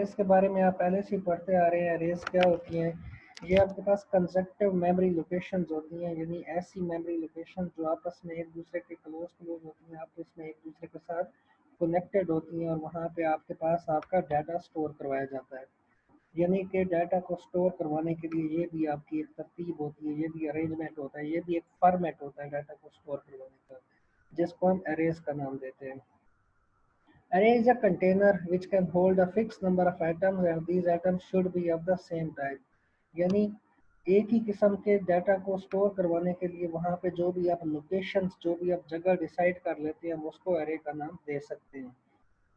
Arrays के बारे में आप पहले से ही पढ़ते आ रहे हैं। एरेज क्या होती हैं? ये आपके पास कंसेप्टिव मेमोरी लोकेशंस होती हैं, यानी ऐसी मेमोरी लोकेशन जो आपस में एक दूसरे के क्लोज होती हैं, आपस में एक दूसरे के साथ कनेक्टेड होती हैं, और वहाँ पे आपके पास आपका डाटा स्टोर करवाया जाता है। यानी कि डाटा को स्टोर करवाने के लिए ये भी आपकी एक तरतीब होती है, ये भी अरेंजमेंट होता है, ये भी एक फॉर्मेट होता है डाटा को स्टोर करवाने का, जिसको हम एरेज का नाम देते हैं। Array is a container which can hold a fixed number of items and these items should be of the same type। यानी एक ही किस्म के डाटा को स्टोर करवाने के लिए वहाँ पे जो भी आप लोकेशंस, जो भी आप जगह डिसाइड कर लेते हैं, हम उसको एरे का नाम दे सकते हैं।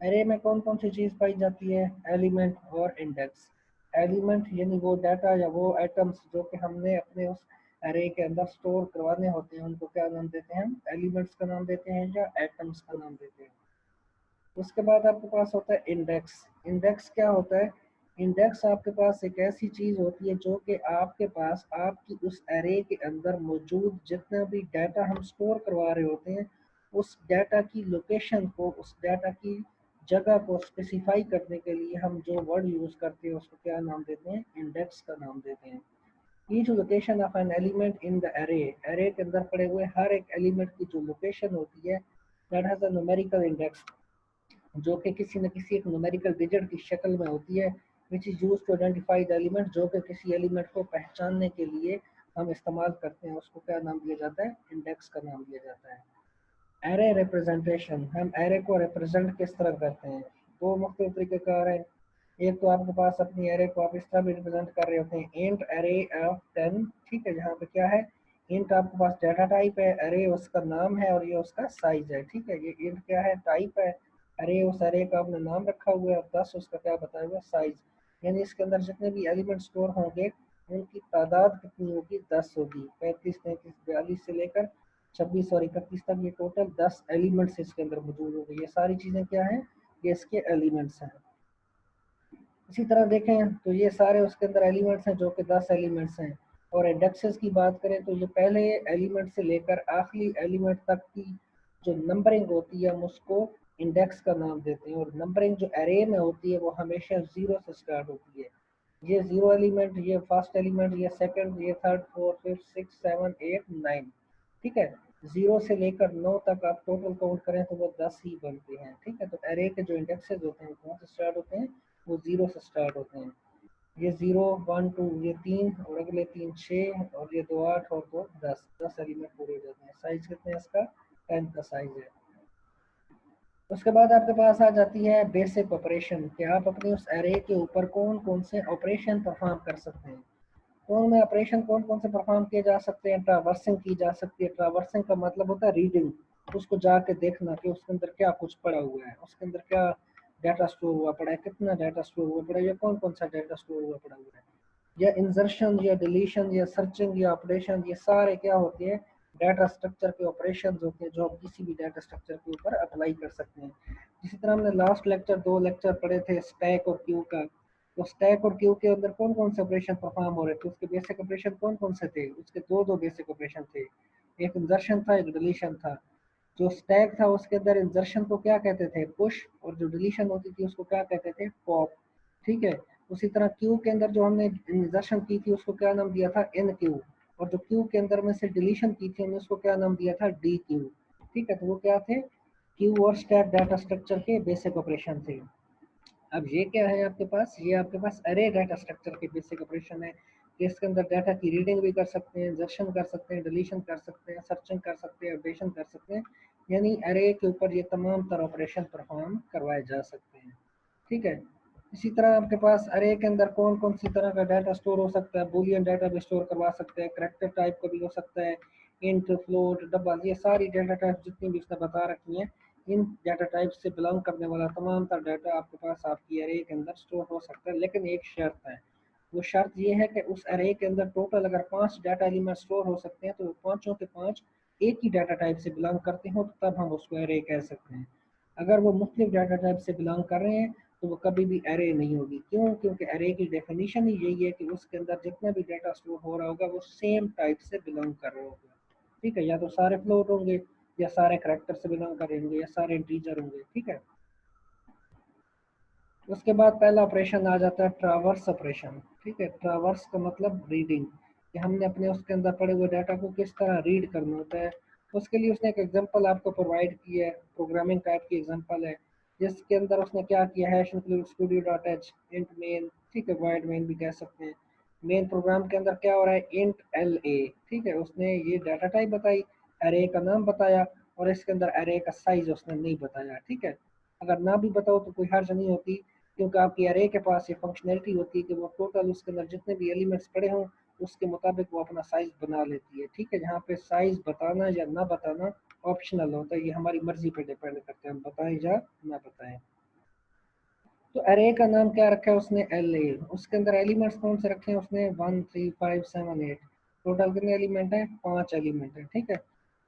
एरे में कौन कौन सी चीज़ पाई जाती है? एलिमेंट और इंडेक्स। एलिमेंट यानी वो डाटा या वो आइटम्स जो कि हमने अपने उस एरे के अंदर स्टोर करवाने होते हैं, उनको क्या नाम देते हैं? हम एलिमेंट्स का नाम देते हैं या आइटम्स का नाम देते हैं। उसके बाद आपके पास होता है इंडेक्स। इंडेक्स क्या होता है? इंडेक्स आपके पास एक ऐसी चीज़ होती है जो कि आपके पास आपकी उस एरे के अंदर मौजूद जितना भी डाटा हम स्टोर करवा रहे होते हैं, उस डाटा की लोकेशन को, उस डाटा की जगह को स्पेसिफाई करने के लिए हम जो वर्ड यूज़ करते हैं उसको क्या नाम देते हैं? इंडेक्स का नाम देते हैं। Each location of an element in the array, array के अंदर पड़े हुए हर एक एलिमेंट की जो लोकेशन होती है, that has a numerical index, जो कि किसी न किसी एक न्यूमेरिकल डिजिट की शक्ल में होती है, which is use to identify the element, जो कि किसी एलिमेंट को पहचानने के लिए हम इस्तेमाल करते हैं, उसको क्या नाम दिया जाता है? इंडेक्स का नाम दिया जाता है। एरे रिप्रेजेंटेशन, हम एरे को रिप्रेजेंट किस तरह करते हैं? दो मुख्तलिफ तरीक़ेकार हैं। एक तो आपके पास अपनी एरे को आप इस तरह भी रिप्रेजेंट कर रहे होते हैं, इंट एरे ऑफ 10, ठीक है, जहाँ पे क्या है? इंट आपके पास डाटा टाइप है, एरे उसका नाम है और ये उसका साइज है, ठीक है। ये इंट क्या है? टाइप है। अरे उस अरे का आपने नाम रखा हुआ है और 10 उसका क्या बताया हुआ है? साइज। यानी इसके अंदर जितने भी एलिमेंट स्टोर होंगे उनकी तादाद कितनी होगी? 10 होगी। 35, 33, 42 से लेकर 26 और 31 तक ये टोटल 10 एलिमेंट्स इसके अंदर मौजूद होंगे। ये सारी चीज़ें क्या हैं? ये इसके एलिमेंट्स हैं। इसी तरह देखें तो ये सारे उसके अंदर एलिमेंट्स हैं जो कि 10 एलिमेंट्स हैं। और इंडेक्सेस की बात करें तो ये पहले एलिमेंट से लेकर आखिरी एलिमेंट तक की जो नंबरिंग होती है हम उसको इंडेक्स का नाम देते हैं। और नंबरिंग जो एरे में होती है वो हमेशा 0 से स्टार्ट होती है। ये 0 एलिमेंट, ये फर्स्ट एलिमेंट, ये सेकंड, ये थर्ड, फोर्थ, फिफ्थ, 6, 7, 8, 9, ठीक है। 0 से लेकर 9 तक आप टोटल काउंट करें तो वो 10 ही बनते हैं, ठीक है। तो एरे के जो इंडेक्सेस होते हैं कौन से स्टार्ट होते हैं? वो 0 से स्टार्ट होते हैं। ये 0, 1, 2, ये 3 और अगले 3 6 और ये 2 8 और 2 10, 10 एलिमेंट पूरे हो जाते हैं। साइज कितने है इसका? 10 का साइज है। उसके बाद आपके पास आ जाती है बेसिक ऑपरेशन, कि आप अपने उस एरे के ऊपर कौन कौन से ऑपरेशन परफॉर्म कर सकते हैं। तो उनमें ऑपरेशन कौन कौन से परफॉर्म किए जा सकते हैं? ट्रावर्सिंग की जा सकती है। ट्रावर्सिंग का मतलब होता है रीडिंग, उसको जाके देखना कि उसके अंदर क्या कुछ पड़ा हुआ है, उसके अंदर क्या डाटा स्टोर हुआ पड़ा है, कितना डाटा स्टोर हुआ पड़ा है, या कौन कौन सा डाटा स्टोर हुआ पड़ा हुआ है। या इंसर्शन या डिलीशन या सर्चिंग या ऑपरेशन, ये सारे क्या होते हैं? डाटा स्ट्रक्चर के ऑपरेशन होते हैं जो आप किसी भी डाटा स्ट्रक्चर के ऊपर अप्लाई कर सकते हैं। इसी तरह हमने लास्ट लेक्चर 2 लेक्चर पढ़े थे स्टैक और क्यू का। तो स्टैक और क्यू के अंदर कौन कौन से ऑपरेशन परफॉर्म हो रहे थे? उसके बेसिक ऑपरेशन कौन कौन से थे? उसके दो दो बेसिक ऑपरेशन थे, एक इंसर्शन था, एक डिलीशन था। जो स्टैक था उसके अंदर इंसर्शन को क्या कहते थे? पुश, और जो डिलीशन होती थी उसको क्या कहते थे? पॉप, ठीक है। उसी तरह क्यू के अंदर जो हमने इंसर्शन की थी उसको क्या नाम दिया था? इन क्यू। और जो क्यू के अंदर में से डिलीशन की थी हमने उसको क्या नाम दिया था? डी क्यू, ठीक है। तो वो क्या थे? क्यू और स्टैक डाटा स्ट्रक्चर के बेसिक ऑपरेशन थे। अब ये क्या है आपके पास? ये आपके पास अरे डाटा स्ट्रक्चर के बेसिक ऑपरेशन है कि इसके अंदर डाटा की रीडिंग भी कर सकते हैं, इंसर्शन कर सकते हैं, डिलीशन कर सकते हैं, सर्चिंग कर सकते हैं, अपडेशन कर सकते हैं। यानी अरे के ऊपर ये तमाम तरह ऑपरेशन परफॉर्म करवाए जा सकते हैं, ठीक है। इसी तरह आपके पास अरे के अंदर कौन कौन सी तरह का डाटा स्टोर हो सकता है? बूलियन डाटा भी स्टोर करवा सकते हैं, करैक्टर टाइप का भी हो सकता है, इंट, फ्लोट, डबल, ये सारी डाटा टाइप जितनी भी इसने बता रखी हैं, इन डाटा टाइप से बिलोंग करने वाला तमाम तरह डाटा आपके पास आपकी अरे के अंदर स्टोर हो सकता है। लेकिन एक शर्त है, वो शर्त ये है कि उस अरे के अंदर टोटल अगर 5 डाटा एलिमेंट स्टोर हो सकते हैं तो वो पाँचों के 5 एक ही डाटा टाइप से बिलोंग करते हो, तो तब हम उसको अरे कह सकते हैं। अगर वो मुख्तलिफ डाटा टाइप से बिलोंग कर रहे हैं तो वो कभी भी अरे नहीं होगी। क्यों? क्योंकि अरे की डेफिनेशन ही यही है कि उसके अंदर जितना भी डाटा स्टोर हो रहा होगा वो सेम टाइप से बिलोंग कर रहा होगा, ठीक है। या तो सारे फ्लोट होंगे, या सारे करैक्टर से बिलोंग करेंगे, या सारे इंटीजर होंगे, ठीक है। उसके बाद पहला ऑपरेशन आ जाता है ट्रावर्स ऑपरेशन। ठीक है, ट्रावर्स का मतलब रीडिंग, कि हमने अपने उसके अंदर पड़े हुए डाटा को किस तरह रीड करना होता है। उसके लिए उसने एक एग्जांपल आपको प्रोवाइड की है, प्रोग्रामिंग टाइप की एग्जांपल है, जिसके अंदर उसने क्या किया है, include studio dot H int main, ठीक है, वाइड मेन भी कह सकते हैं। मेन प्रोग्राम के अंदर क्या हो रहा है, इंट एल ए, ठीक है, उसने ये डाटा टाइप बताई, एरे का नाम बताया, और इसके अंदर एरे का साइज उसने नहीं बताया। ठीक है, अगर ना भी बताओ तो कोई हर्ज नहीं होती, क्योंकि आपकी अरे के पास ये फंक्शनैलिटी होती है कि वो टोटल उसके अंदर जितने भी एलिमेंट्स पड़े हों उसके मुताबिक वो अपना साइज बना लेती है। ठीक है, जहाँ पे साइज बताना या ना बताना ऑप्शनल होता है, ये हमारी मर्जी पे डिपेंड करते हैं, हम बताएं या ना बताएं। तो अरे का नाम क्या रखा है उसने, एल ए। उसके अंदर एलिमेंट्स कौन से रखे हैं उसने, 1 3 5 7 8। टोटल कितने एलिमेंट है, 5 एलिमेंट है। ठीक है,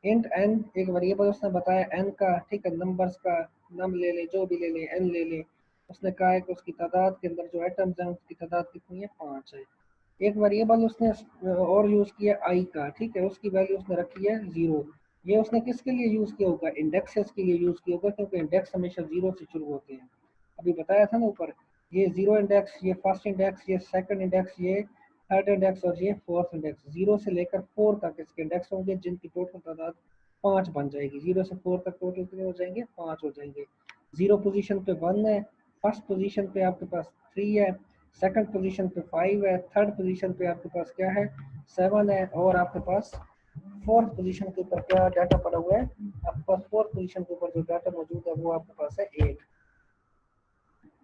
इंट एन एक वेरिएबल उसने बताया एन का, ठीक है, नंबर्स का, नम ले ले, जो भी ले ले, एन ले ले। उसने कहा है कि उसकी तादाद के अंदर जो एटम्स हैं उसकी तादाद कितनी है, 5 है। एक वेरिएबल उसने और यूज किया आई का, ठीक है, उसकी वैल्यू उसने रखी है 0। ये उसने किसके लिए यूज किया होगा, इंडेक्सेस के लिए यूज किया होगा, क्योंकि इंडेक्स हमेशा 0 से शुरू होते हैं। अभी बताया था ना ऊपर, ये 0 इंडेक्स, ये फर्स्ट इंडेक्स, ये सेकंड इंडेक्स, ये थर्ड इंडेक्स और ये फोर्थ इंडेक्स, 0 से लेकर 4 तक इसके इंडेक्स होंगे, जिनकी टोटल तादाद 5 बन जाएगी। 0 से 4 तक टोटल कितने हो जाएंगे, 5 हो जाएंगे। 0 पोजीशन पे 1 है, फर्स्ट पोजीशन पे आपके पास 3 है, सेकंड पोजीशन पे 5 है, थर्ड पोजीशन पे आपके पास क्या है, 7 है, और आपके पास फोर्थ पोजीशन के ऊपर क्या डाटा पड़ा हुआ है, आपके पास फोर्थ पोजीशन के ऊपर जो डाटा मौजूद है वो आपके पास है 8।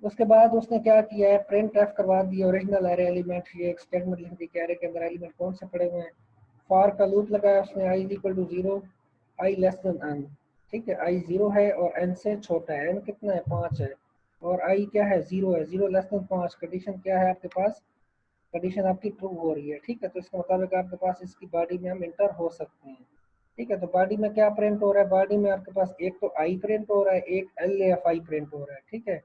उसके बाद उसने क्या किया है, प्रिंट एफ करवा दिया ओरिजिनल एरे एलिमेंट, ये एक स्टेटमेंट लिख दी कि एरे के अंदर एलिमेंट कौन से पड़े हुए हैं। फॉर का लूप लगाया उसने, I is equal to 0, I less than N. ठीक है, आई 0 है और एन से छोटा है, एन कितना है, 5 है, और आई क्या है, 0 है, 0 लेस देन 5। कंडीशन क्या है आपके पास, कंडीशन आपकी ट्रू हो रही है। ठीक है, तो इसके मुताबिक आपके पास इसकी बॉडी में हम इंटर हो सकते हैं। ठीक है, तो बॉडी में क्या प्रिंट हो रहा है, बॉडी में आपके पास एक तो आई प्रिंट हो रहा है, एक एल एफ आई प्रिंट हो रहा है। ठीक है,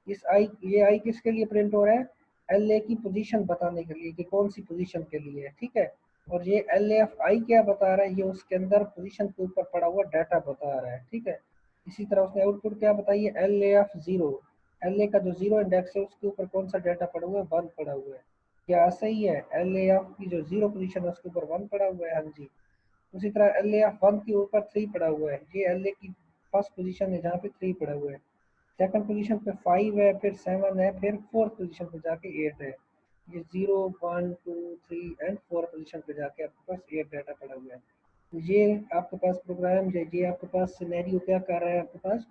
इस आई, ये आई किसके लिए प्रिंट हो रहा है, एल ए की पोजीशन बताने के लिए कि कौन सी पोजीशन के लिए है। ठीक है, और ये एल एफ आई क्या बता रहा है, ये उसके अंदर पोजीशन के ऊपर पड़ा हुआ डाटा बता रहा है। ठीक है, इसी तरह उसने आउटपुट क्या बताई है, L F zero, L a का जो 0 इंडेक्स है उसके ऊपर कौन सा डाटा पड़ा हुआ है, 1 पड़ा हुआ है। क्या सही है, एल ए एफ की जो 0 पोजीशन है उसके ऊपर 1 पड़ा हुआ है, हाँ जी। उसी तरह एल ए एफ 1 के ऊपर 3 पड़ा हुआ है, ये एल ए की फर्स्ट पोजीशन है जहाँ पे 3 पड़ा हुआ है। सेकंड पोजीशन पे 5 है, फिर 7 है, फिर फोर्थ पोजीशन पे जाके 8 है। ये 0 1 2 3 एंड 4 पोजीशन पे जाके आपके पास 8 डाटा पड़ा हुआ है। तो ये आपके पास प्रोग्राम, ये आपके पास सिनेरियो क्या कर रहा है आपके पास,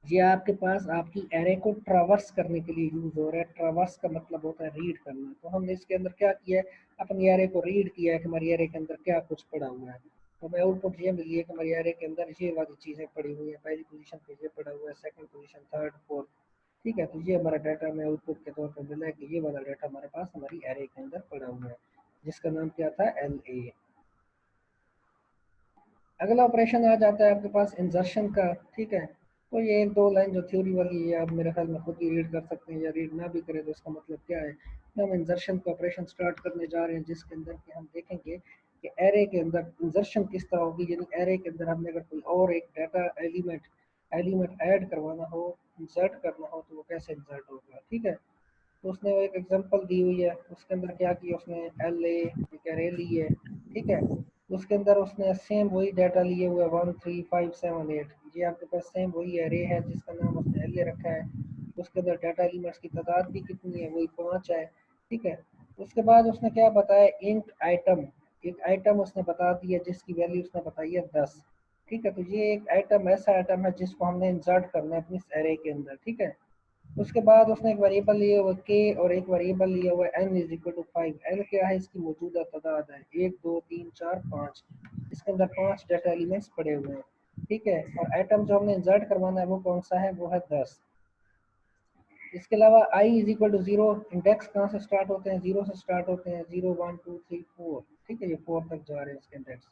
ये आपके पास आपकी एरे को ट्रावर्स करने के लिए यूज हो रहा है। ट्रावर्स का मतलब होता है रीड करना। तो हमने इसके अंदर क्या किया है, अपनी एरे को रीड किया है कि हमारी एरे के अंदर क्या कुछ पड़ा हुआ है। तो हमें आउटपुट ये मिली है कि हमारी एरे के अंदर ये वाली चीज़ें पड़ी हुई है, पहली पोजीशन पे ये पड़ा हुआ है, सेकंड पोजीशन, थर्ड, फोर्थ। ठीक है, तो ये हमारा डाटा हमें आउटपुट के तौर पर मिला है कि ये वाला डाटा हमारे पास हमारी एरे के अंदर पड़ा हुआ है, जिसका नाम क्या था, एल ए। अगला ऑपरेशन आ जाता है आपके पास इंजर्शन का। ठीक है, तो ये एक दो लाइन जो थ्योरी वाली है आप मेरे ख्याल में खुद ही रीड कर सकते हैं, या रीड ना भी करें तो इसका मतलब क्या है, कि हम इंजर्शन का ऑपरेशन स्टार्ट करने जा रहे हैं, जिसके अंदर कि हम देखेंगे कि एरे के अंदर इंजर्शन किस तरह होगी। यानी एरे के अंदर हमने अगर कोई और एक डाटा एलिमेंट एलिमेंट ऐड करवाना हो, इंसर्ट करना हो, तो वो कैसे इंसर्ट होगा। ठीक है, तो उसने वो एक एग्जांपल दी हुई है, उसके अंदर क्या किया उसने, एल ए एक एरे ली है। ठीक है, उसके अंदर उसने सेम वही डाटा लिए हुए 1 3 5 7 8। ये आपके पास सेम वही एरे है जिसका नाम उसने एल ए रखा है। उसके अंदर डाटा एलिमेंट्स की तादाद भी कितनी है, वही 5 है। ठीक है, उसके बाद उसने क्या बताया, इंट आइटम, एक आइटम उसने बता दिया जिसकी वैल्यू उसने बताई है 10। ठीक है, तो ये एक आइटम ऐसा आइटम है जिसको हमने इंसर्ट करना है अपनी एरे के अंदर। ठीक है, उसके बाद उसने एक वेरिएबल लिया हुआ के और एक वेरिएबल लिया हुआ n is equal to 5। N क्या है, इसकी मौजूदा तादाद है, 1 2 3 4 5। इसके अंदर 5 डाटा एलिमेंट्स पड़े हुए हैं। ठीक है, और आइटम जो हमने इंसर्ट करवाना है वो कौन सा है, वो है 10। इसके अलावा आई इज इक्वल टू 0, इंडेक्स कहाँ से स्टार्ट होते हैं, 0 से स्टार्ट होते हैं, 0 1 2 3 4। ठीक है, ये 4 तक जा रहे हैं इसके इंडेक्स।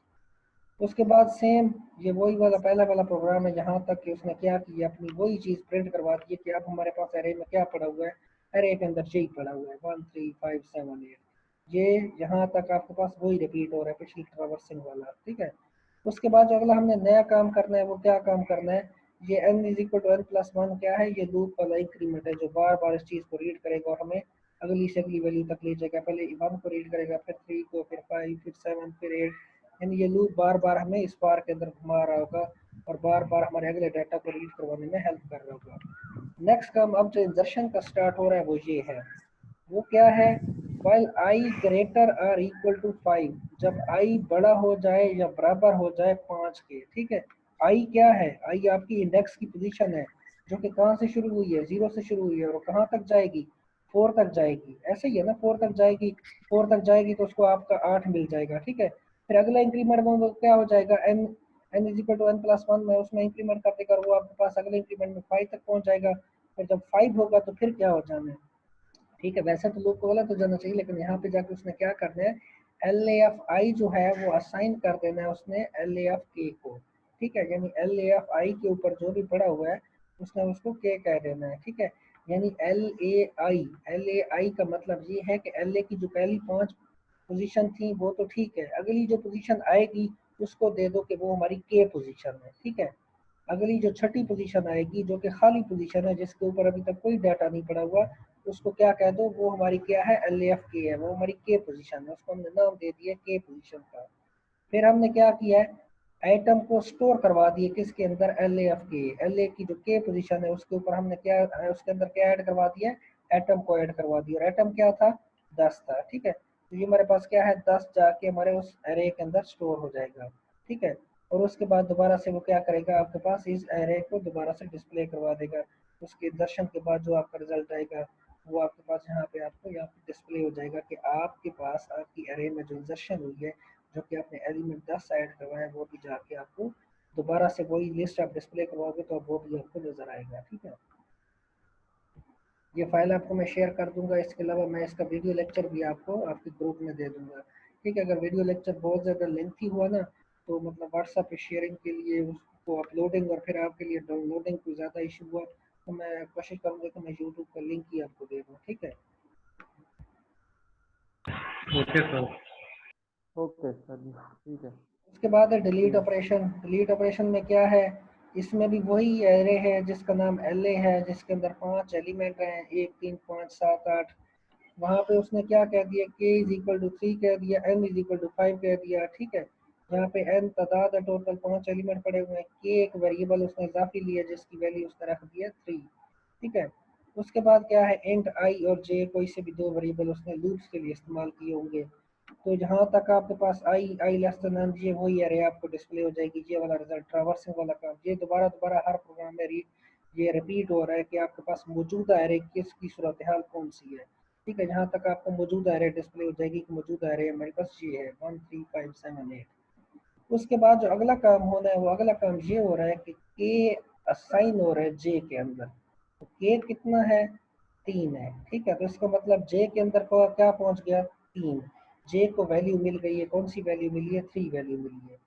उसके बाद सेम ये वही वाला पहला वाला प्रोग्राम है, यहाँ तक कि उसने क्या किया, अपनी वही चीज़ प्रिंट करवा दी है कि अब हमारे पास एरे में क्या पड़ा हुआ है, एरे के अंदर यही पड़ा हुआ है 1 3 5 7 8। ये यहाँ तक आपके पास वही रिपीट हो रहा है, पिछली ट्रावर्सिंग वाला। ठीक है, उसके बाद जो अगला हमने नया काम करना है वो क्या काम करना है, ये n is equal to n plus one क्या है, ये लूप वाला इंक्रीमेंट है जो बार बार इस चीज़ को रीड करेगा और हमें अगली से अगली वैल्यू तक ले जाएगा। पहले 1 को रीड करेगा, फिर 3 को, फिर 5, फिर 7, फिर 8, यानी ये लूप बार बार हमें इस बार के अंदर घुमा रहा होगा और बार बार हमारे अगले डाटा को रीड करवाने में हेल्प कर रहा होगा। नेक्स्ट काम अब जो इंजर्शन का स्टार्ट हो रहा है वो ये है, वो क्या है, while i greater or equal to 5, जब i बड़ा हो जाए या बराबर हो जाए 5 के, ठीक है। i क्या है, i आपकी इंडेक्स की पोजीशन है जो कि कहाँ से शुरू हुई है, 0 से शुरू हुई है और कहाँ तक जाएगी, 4 तक जाएगी। ऐसे ही है ना, 4 तक जाएगी, 4 तक जाएगी तो उसको आपका 8 मिल जाएगा, ठीक है। फिर अगला इंक्रीमेंट में वो क्या हो जाएगा, n is equal to n plus one में उसमें इंक्रीमेंट करते कर वो आपके पास अगले इंक्रीमेंट में 5 तक पहुंच जाएगा। फिर जब 5 होगा तो फिर क्या हो जाना है, ठीक है। वैसे तो लूप को गलत हो जाना चाहिए, लेकिन यहाँ पे जाके उसने क्या करना है, एल ए एफ आई जो है वो असाइन कर देना है उसने एल ए एफ के को, ठीक है। यानी एल ए एफ आई के ऊपर जो भी पड़ा हुआ है उसने उसको के कह देना है, ठीक है। यानी एल ए आई का मतलब ये है कि एल ए की जो पहली 5 पोजीशन थी वो तो ठीक है, अगली जो पोजीशन आएगी उसको दे दो कि वो हमारी के पोजीशन है, ठीक है। अगली जो छठी पोजीशन आएगी जो कि खाली पोजीशन है जिसके ऊपर अभी तक कोई डाटा नहीं पड़ा हुआ, उसको क्या कह दो, वो हमारी क्या है, एल एफ के है, वो हमारी के पोजीशन है, उसको हमने नाम दे दिया के पोजीशन का। फिर हमने क्या किया है, आइटम को स्टोर करवा दिए किसके अंदर, एल एफ के, एल ए की जो के पोजीशन है उसके ऊपर हमने क्या उसके अंदर क्या ऐड करवा दिया, एटम को ऐड करवा दिया, और एटम क्या था, 10 था, ठीक है। तो ये हमारे पास क्या है, 10 जाके हमारे उस एरे के अंदर स्टोर हो जाएगा, ठीक है। और उसके बाद दोबारा से वो क्या करेगा, आपके पास इस एरे को दोबारा से डिस्प्ले करवा देगा। उसके दर्शन के बाद जो आपका रिजल्ट आएगा वो आपके पास यहाँ पे आपको यहाँ पे डिस्प्ले हो जाएगा कि आपके पास आपकी एरे में जो इंजर्शन हुई है, जो कि आपने एलिमेंट 10 ऐड करवाया, वो भी जाके आपको दोबारा से वही लिस्ट आप डिस्प्ले करवाओगे तो वो भी आपको नजर आएगा, ठीक है। ये फाइल आपको मैं शेयर कर दूंगा, इसके अलावा मैं इसका वीडियो लेक्चर भी आपको आपके ग्रुप में दे दूंगा, ठीक है। अगर वीडियो लेक्चर बहुत ज़्यादा लेंथी हुआ ना तो मतलब व्हाट्सएप पे शेयरिंग के लिए उसको अपलोडिंग और फिर आपके लिए डाउनलोडिंग को ज़्यादा इशू हुआ तो मैं कोशिश करूँगा कि मैं यूट्यूब का लिंक ही आपको दे दूँ, ठीक है। Okay sir. ओके सर जी, ठीक है। उसके बाद है डिलीट ऑपरेशन। डिलीट ऑपरेशन में क्या है, इसमें भी वही एरे है जिसका नाम एल ए है, जिसके अंदर 5 एलिमेंट हैं, 1 3 5 7 8। वहाँ पे उसने क्या कह दिया, के इज इक्वल टू 3 कह दिया, एन इज इक्वल टू 5 कह दिया, ठीक है। यहाँ पे एन तादाद है, टोटल 5 एलिमेंट पड़े हुए हैं, के एक वेरिएबल उसने इजाफी लिया जिसकी वैल्यू उसने रख दी है 3, ठीक है। उसके बाद क्या है, इंट आई और जे, कोई से भी दो वेरिएबल उसने लूप्स के लिए इस्तेमाल किए होंगे। तो जहाँ तक आपके पास आई लेस देन एन, ये वही एरे आपको डिस्प्ले हो जाएगी, ये वाला रिजल्ट ट्रावर्सिंग वाला काम, ये दोबारा दोबारा हर प्रोग्राम में ये रिपीट हो रहा है कि आपके पास मौजूदा एरे किसकी सूरत हाल कौन सी है, ठीक है। जहाँ तक आपको मौजूदा एरे डिस्प्ले हो जाएगी कि मौजूदा एरे हमारे पास ये है 1 3 5 7 8। उसके बाद जो अगला काम होना है वो अगला काम ये हो रहा है कि के असाइन हो रहा है जे के अंदर। तो के कितना है, 3 है, ठीक है। तो इसका मतलब जे के अंदर को क्या पहुंच गया, 3। जे को वैल्यू मिल गई है, कौन सी वैल्यू मिली है, 3 वैल्यू मिली है।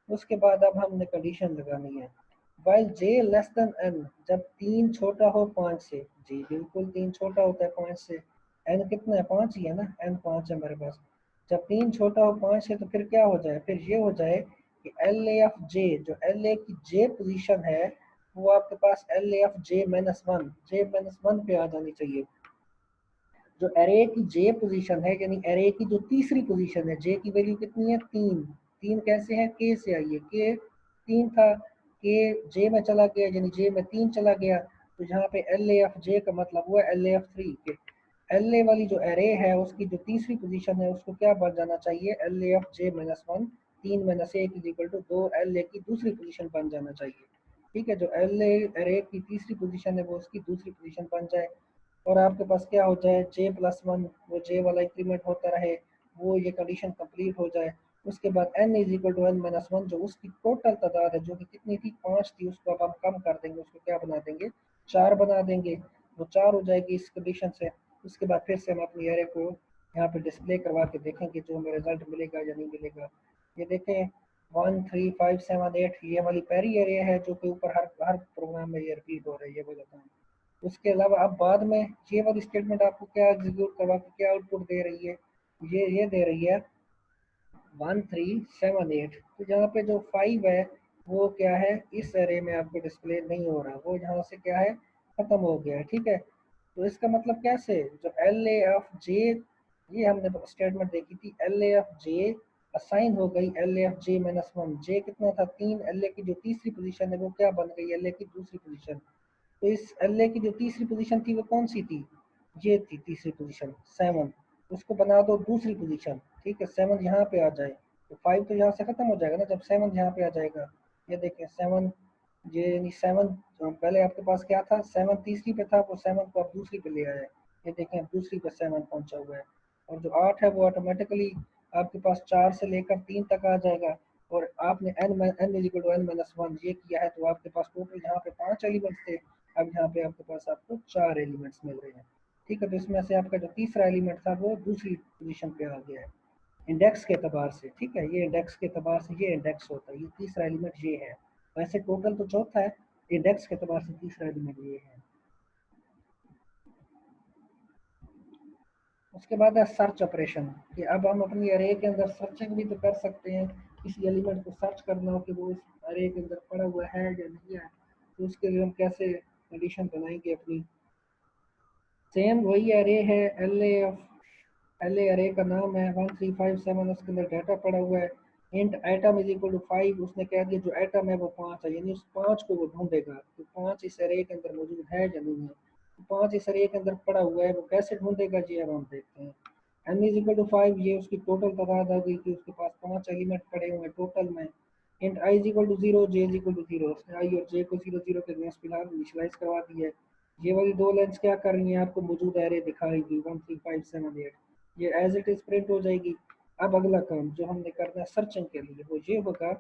उसके बाद अब हमने कंडीशन लगानी है, वाइल जे लेस देन एन, जब 3 छोटा हो 5 से, जी बिल्कुल 3 छोटा होता है 5 से, एन कितना है, 5 ही है ना, एन 5 है हमारे पास। जब 3 छोटा हो 5 से तो फिर क्या हो जाए, फिर ये हो जाए कि एल ए एफ जे, जो एल ए की जे पोजीशन है वो आपके पास L A F J minus one, J minus one पे आ जानी चाहिए। जो एरे की जे पोजीशन है, यानी एरे की जो तीसरी पोजीशन है, जे की वैल्यू कितनी है, 3। 3 कैसे है, के से आई है, के 3 था, के जे में चला गया यानी जे में 3 चला गया। तो यहाँ पे एल ए एफ जे का मतलब हुआ एल ए एफ थ्री के, एल ए वाली जो एरे है उसकी जो तीसरी पोजीशन है उसको क्या बन जाना चाहिए, L A F J minus one, 3 minus एक is equal to 2 L A की दूसरी पोजीशन बन जाना चाहिए, ठीक है। जो एल ए एरे की तीसरी पोजीशन है वो उसकी दूसरी पोजीशन बन जाए और आपके पास क्या हो जाए, जे प्लस वन, वो जे वाला इंक्रीमेंट होता रहे, वो ये कंडीशन कंप्लीट हो जाए। उसके बाद n is equal to n minus one, जो उसकी टोटल तादाद है जो कि कितनी थी, 5 थी, उसको अब हम कम कर देंगे, उसको क्या बना देंगे, 4 बना देंगे। वो 4 हो जाएगी इस कंडीशन से। उसके बाद फिर से हम अपनी एरे को यहाँ पे डिस्प्ले करवा के देखेंगे जो हमें रिजल्ट मिलेगा या नहीं मिलेगा। ये देखें 1 3 5 7 8, ये वाली पहली एरिया है जो कि ऊपर हर हर प्रोग्राम में ये रिपीट हो रहा है, ये वाला काम। उसके अलावा अब बाद में ये वाली स्टेटमेंट आपको क्या एग्जीक्यूट करवा के क्या आउटपुट दे रही है, ये दे रही है 1 3 7 8। तो यहाँ पे जो 5 है वो क्या है, इस एरे में आपको डिस्प्ले नहीं हो रहा, वो यहाँ से क्या है, ख़त्म हो गया है। ठीक है, तो इसका मतलब कैसे, जो एल ए ऑफ जे, ये हमने स्टेटमेंट देखी थी, L A of J assign हो गई L A of J minus one. J कितना था 3, एल ए की जो तीसरी पोजीशन है वो क्या बन गई, एल ए की दूसरी पोजीशन। तो इस एल ए की जो तीसरी पोजीशन थी वो कौन सी थी, ये थी तीसरी पोजीशन 7। उसको बना दो दूसरी पोजीशन। ठीक है, 7 यहाँ पे आ जाए तो 5 तो यहाँ से ख़त्म हो जाएगा ना जब 7 यहाँ पे आ जाएगा। ये देखें 7, ये यानी 7 पहले आपके पास क्या था, 7 तीसरी पे था, वो 7 को आप दूसरी पे ले आए। ये देखें अब दूसरी पे 7 पहुंचा हुआ है। और जो 8 है वो ऑटोमेटिकली आपके पास 4 से लेकर 3 तक आ जाएगा। और आपने n is equal to n minus one ये किया है, तो आपके पास टोटल यहाँ पे 5 एलिमेंट्स थे, अब यहाँ पे आपके पास आपको 4 एलिमेंट्स मिल रहे हैं। ठीक है, तो इसमें से आपका जो तीसरा एलिमेंट था वो दूसरी पोजीशन पे आ गया है इंडेक्स के अतबार से। ठीक है, ये इंडेक्स के अतबार से ये इंडेक्स होता है, ये तीसरा एलिमेंट ये है। वैसे टोटल तो चौथा है, इंडेक्स के अतबार से तीसरा एलिमेंट ये है। उसके बाद है सर्च ऑपरेशन, कि अब हम अपनी अरे के अंदर सर्चिंग भी तो कर सकते हैं, किसी एलिमेंट को सर्च करना हो कि वो इस अरे के अंदर पड़ा हुआ है या नहीं है, तो उसके लिए हम कैसे कंडीशन बनाएंगे अपनी। सेम वही अरे है, एल ए अरे का नाम है 1357, उसके अंदर डाटा पड़ा हुआ है। Int item is equal to 5, उसने कह दिया जो आइटम है वो 5 है, यानी उस 5 को वो ढूंढेगा तो 5 इस अरे के अंदर मौजूद है या नहीं है। तो 5 इस अरे के अंदर पड़ा हुआ है, वो कैसे ढूंढेगा जी, अब हम देखते हैं। एन इज इक्वल टू 5, ये उसकी टोटल तादाद आ गई कि उसके पास 5 एलिमेंट पड़े हुए हैं टोटल में। Int I is equal to 0, j is equal to 0, उसने आई और जे को 0 0 के अगेंस्ट फिलहाल इनिशियलाइज करवा दिया है। ये वाली दो लाइन्स क्या कर रही हैं, आपको मौजूद एरे दिखाएगी 13578, ये एज इट इज प्रिंट हो जाएगी। अब अगला काम जो हमने करना है सर्चिंग के लिए वो ये होगा,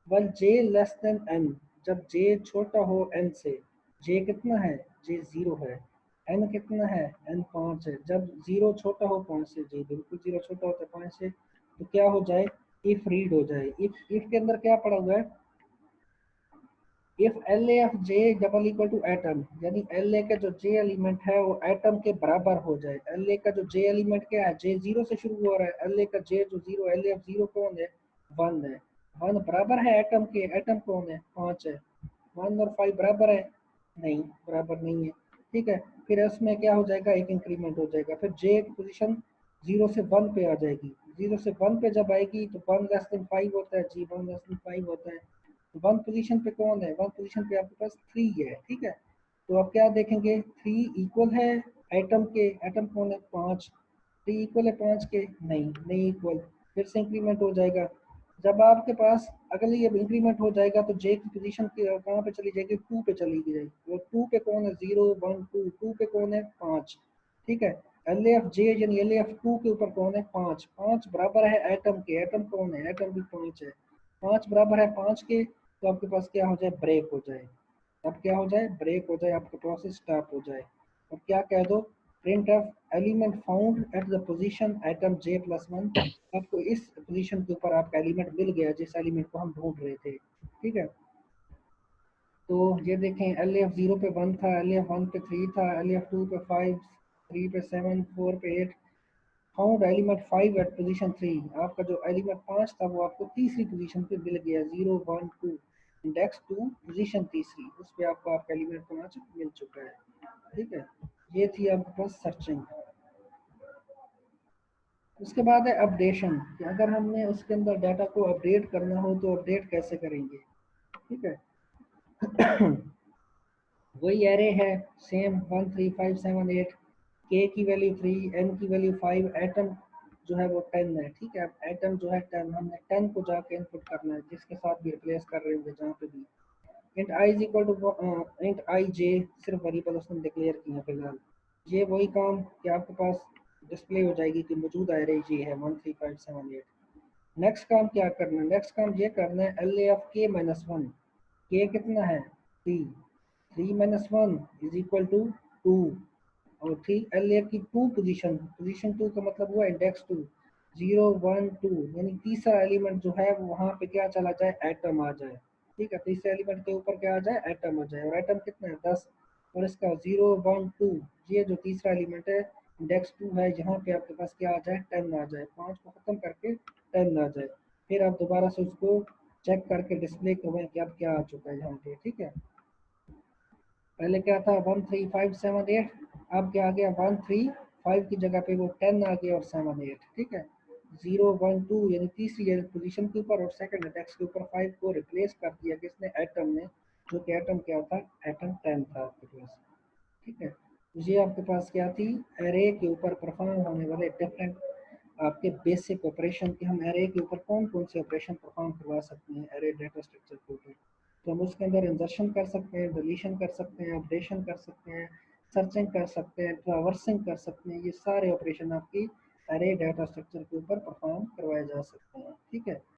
वन जे लेस देन एन, जब जे छोटा हो एन से। जे कितना है, जे जीरो है। एन कितना है, एन 5 है। जब जीरो छोटा हो 5 से, जे बिल्कुल जीरो छोटा होता है 5 से, तो क्या हो जाए, इफ रीड हो जाए। इफ के अंदर क्या पड़ा हुआ है, if l A of j double equal to item, यानी एल ए का जो जे एलिमेंट है वो एटम के बराबर हो जाए। एल ए का जो जे एलिमेंट क्या है, जे जीरो से शुरू हो रहा है, एल ए का जे जो zero, L A of zero कौन है, 1 है। 1 बराबर है एटम के, एटम कौन है, 5 है। 1 और 5 बराबर है, नहीं बराबर नहीं है। ठीक है, फिर उसमें क्या हो जाएगा, एक इंक्रीमेंट हो जाएगा, फिर जे की पोजिशन 0 से 1 पे आ जाएगी। 0 से 1 पे जब आएगी तो 1 लेस देन 5 होता है, जी 1 लेस देन 5 होता है। वन पोजीशन पे कौन है, वन पोजीशन पे आपके पास 3 है। ठीक है, तो आप क्या देखेंगे, 3 इक्वल है एटम के, एटम कौन है, 5। 3 इक्वल है 5 के, नहीं नहीं इक्वल, फिर से इंक्रीमेंट हो जाएगा। जब आपके पास अगली अब इंक्रीमेंट हो जाएगा तो जे की पोजीशन कहाँ पे चली जाएगी, 2 पे चली जाएगी। वो 2 पे कौन है, 0 1 2, 2 पे कौन है, 5। ठीक है, एल एफ जे यानी एल एफ 2 के ऊपर कौन है, 5। 5 बराबर है एटम के, एटम कौन है, एटम भी 5 है। 5 बराबर है 5 के, तो आपके पास क्या हो जाए, ब्रेक हो जाए। अब क्या हो जाए, ब्रेक हो जाए, आपका प्रोसेस स्टॉप हो जाए। अब क्या कह दो, print of element found at the position atom J plus one, आपको इस पोजीशन के ऊपर आपका एलिमेंट मिल गया जिस एलिमेंट को हम ढूंढ रहे थे। ठीक है, तो ये देखें एल एफ जीरो पे 1 था, एल एफ 1 पे 3 था, एल एफ 2 पे 5, 3 पे 7, 4 पे 8। फाउंड एलिमेंट 5 एट पोजीशन 3, आपका जो एलिमेंट 5 था वो आपको तीसरी पोजीशन पे मिल गया, 0 1 2, इंडेक्स 2 पोजीशन तीसरी, उस पे आपको आपका एलिमेंट 5 मिल चुका है। ठीक है, ये थी आपके पास सर्चिंग। उसके बाद है अपडेशन, कि अगर हमने उसके अंदर डाटा को अपडेट करना हो तो अपडेट कैसे करेंगे। ठीक है, वही एरे है, सेम 13578, के की वैल्यू 3, एन की वैल्यू 5, एटम जो है वो 10 है। ठीक है, अब एटम जो है 10, हमने 10 को जाके इनपुट करना है जिसके साथ भी रिप्लेस कर रहे होंगे जहाँ पे भी। Int I is equal to int I J, सिर्फ वेरिएबल उसने डिक्लेयर किया फिलहाल। ये वही काम कि आपके पास डिस्प्ले हो जाएगी कि मौजूद एरे ये है 13578। नेक्स्ट काम क्या करना है, नेक्स्ट काम ये करना है l A of k minus one. K कितना है, 3, 3 minus one is equal to 2। और थ्री एल ए की 2 पोजीशन, पोजीशन 2 का मतलब हुआ इंडेक्स 2, 0 1 2, यानी तीसरा एलिमेंट जो है वो वहाँ पे क्या चला जाए, एटम आ जाए। ठीक है, तीसरे एलिमेंट के ऊपर क्या आ जाए, एटम आ जाए। और एटम कितना है, 10। और इसका 0 1 2, ये जो तीसरा एलिमेंट है इंडेक्स 2 है, यहाँ पे आपके पास क्या आ जाए, 10 आ जाए। 5 को ख़त्म करके 10 आ जाए, फिर आप दोबारा से उसको चेक करके डिस्प्ले करवाएं कि अब क्या आ चुका है यहाँ पे, ठीक है। पहले क्या था 13578, अब क्या आ गया 135 की जगह पे वो 10 आ गया और 78, ठीक है। 012 यानी तीसरी पोजीशन के ऊपर और सेकंड इंडेक्स के ऊपर 5 को रिप्लेस कर दिया किसने, एटम ने, जो कि एटम क्या था, एटम 10 था आपके पास, ठीक है। तो ये आपके पास क्या थी, एरे के ऊपर परफॉर्म होने वाले डिफरेंट आपके बेसिक ऑपरेशन के, हम एरे के ऊपर कौन कौन से ऑपरेशन परफॉर्म करवा सकते हैं एरे डाटा स्ट्रक्चर के ऊपर। तो हम उसके अंदर इंजर्शन कर सकते हैं, डिलीशन कर सकते हैं, अपडेशन कर सकते हैं, सर्चिंग कर सकते हैं, ट्रावर्सिंग कर सकते हैं। ये सारे ऑपरेशन आपकी एरे डाटा स्ट्रक्चर के ऊपर परफॉर्म करवाए जा सकते हैं, ठीक है।